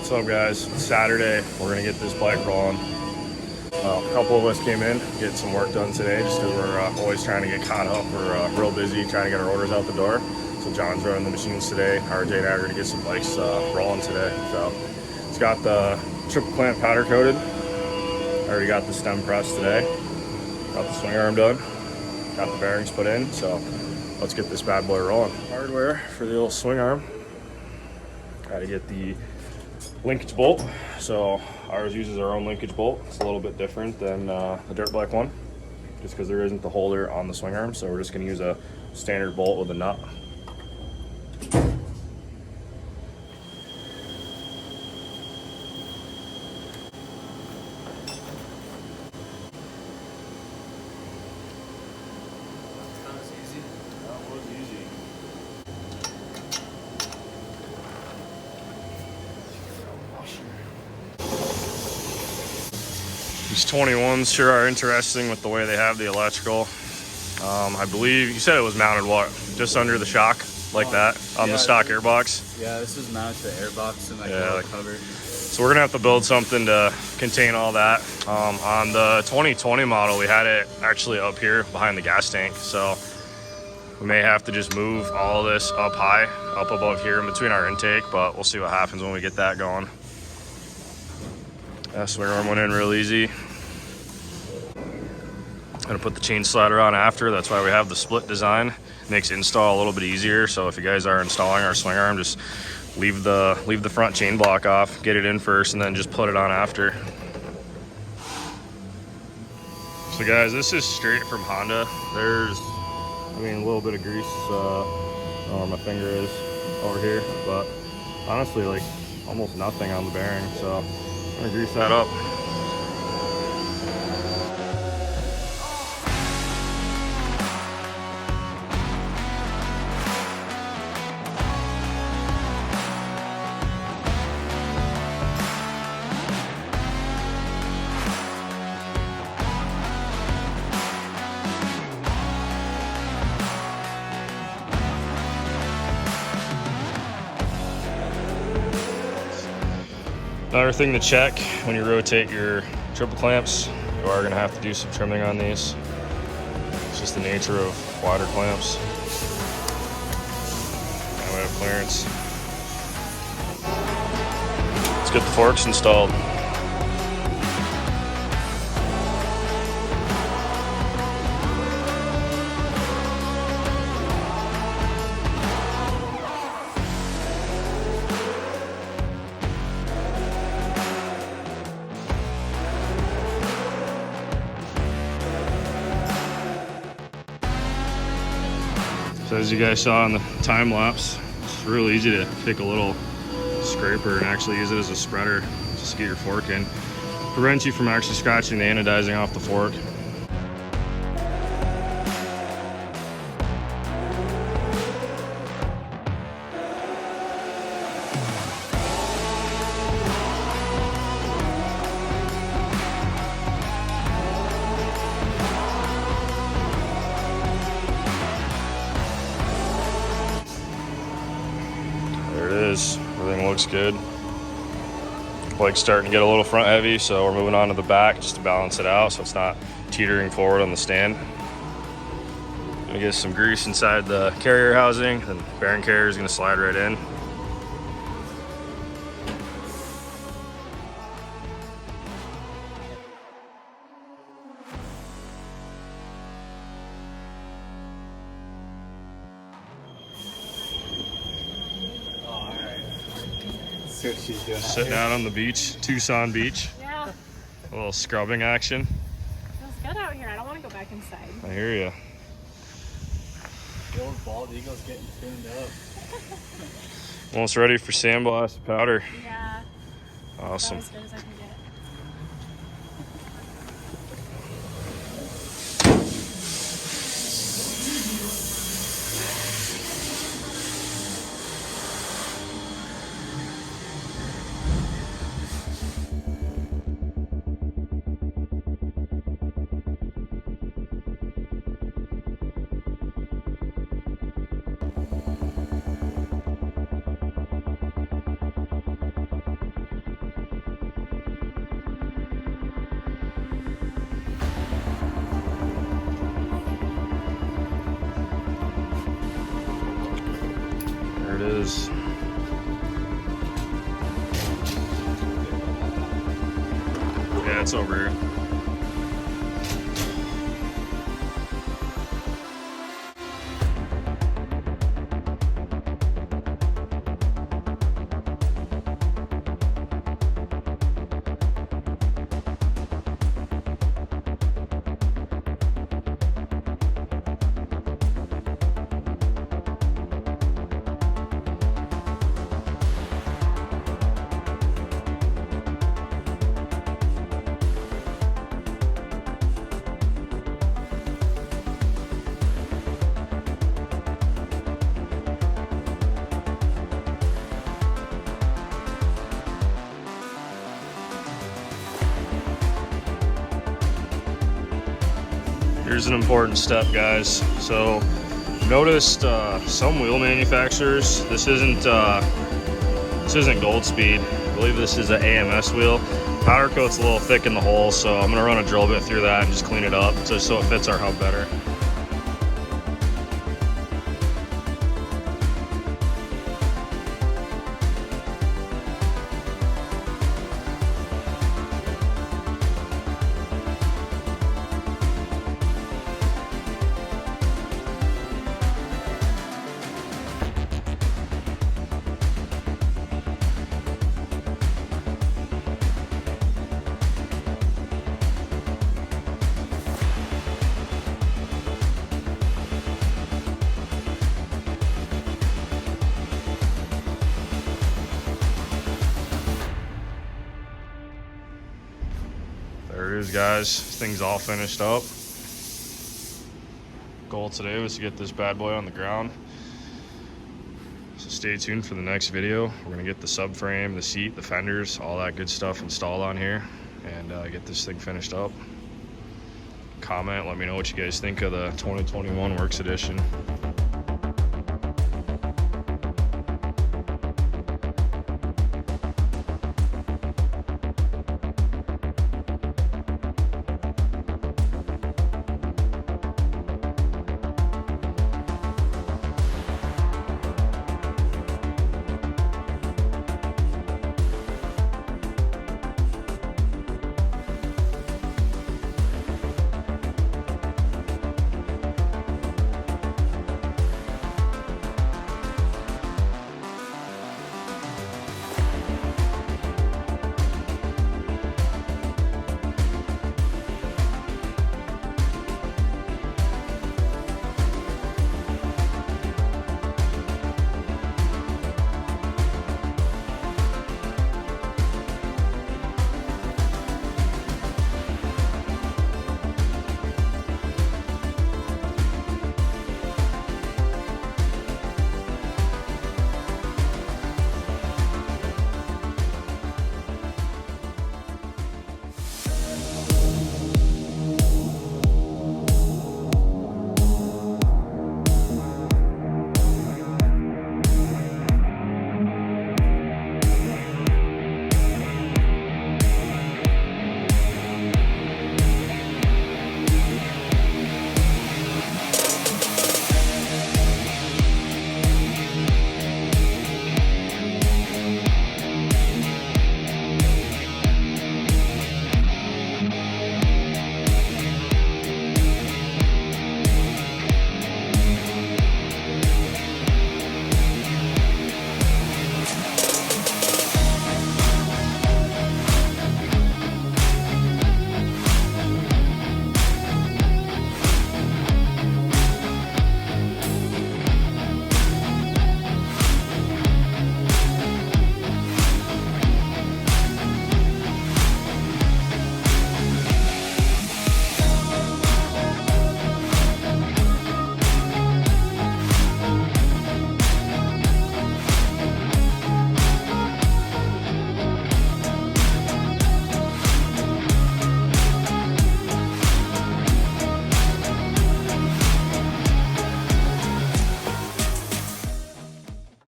What's up, guys? It's Saturday. We're gonna get this bike rolling. A couple of us came in, get some work done today, just because we're always trying to get caught up. We're real busy trying to get our orders out the door. So John's running the machines today. RJ and I are gonna get some bikes rolling today. So it's got the triple clamp powder coated. I already got the stem press today. Got the swing arm done. Got the bearings put in. So let's get this bad boy rolling. Hardware for the old swing arm. Got to get the linkage bolt. So ours uses our own linkage bolt. It's a little bit different than the dirt bike one, just because there isn't the holder on the swing arm. So we're just going to use a standard bolt with a nut. These 21s sure are interesting with the way they have the electrical. I believe you said it was mounted what? Just under the shock, like that, on the stock airbox? Yeah, this is mounted to the airbox and like a cover. So we're gonna have to build something to contain all that. On the 2020 model, we had it actually up here behind the gas tank. So we may have to just move all of this up high, up above here in between our intake, but we'll see what happens when we get that going. That swing arm went in real easy. Gonna put the chain slider on after. That's why we have the split design. Makes install a little bit easier. So if you guys are installing our swing arm, just leave the front chain block off, get it in first, and then just put it on after. So guys, this is straight from Honda. There's, I mean, a little bit of grease where my finger is over here, but honestly, like almost nothing on the bearing. So I'm gonna grease that up. Another thing to check when you rotate your triple clamps, you are going to have to do some trimming on these. It's just the nature of wider clamps. Now we have clearance. Let's get the forks installed. So as you guys saw in the time lapse, it's real easy to take a little scraper and actually use it as a spreader just to get your fork in. Prevents you from actually scratching the anodizing off the fork. Everything looks good. Bike's starting to get a little front heavy, so we're moving on to the back just to balance it out so it's not teetering forward on the stand. Gonna get some grease inside the carrier housing, and the bearing carrier is gonna slide right in. See what she's doing. Sitting out on the beach, Tucson Beach. Yeah. A little scrubbing action. Feels good out here. I don't want to go back inside. I hear you. The old bald eagle's getting tuned up. Almost ready for sandblast powder. Yeah. Awesome. About as good as I can get. is. Yeah, it's over here. Here's an important step, guys. So noticed some wheel manufacturers, this isn't gold speed. I believe this is an AMS wheel. Powder coat's a little thick in the hole, so I'm gonna run a drill bit through that and just clean it up so it fits our hub better. There it is, guys. This thing's all finished up. Goal today was to get this bad boy on the ground. So stay tuned for the next video. We're gonna get the subframe, the seat, the fenders, all that good stuff installed on here and get this thing finished up. Comment, let me know what you guys think of the 2021 Works Edition.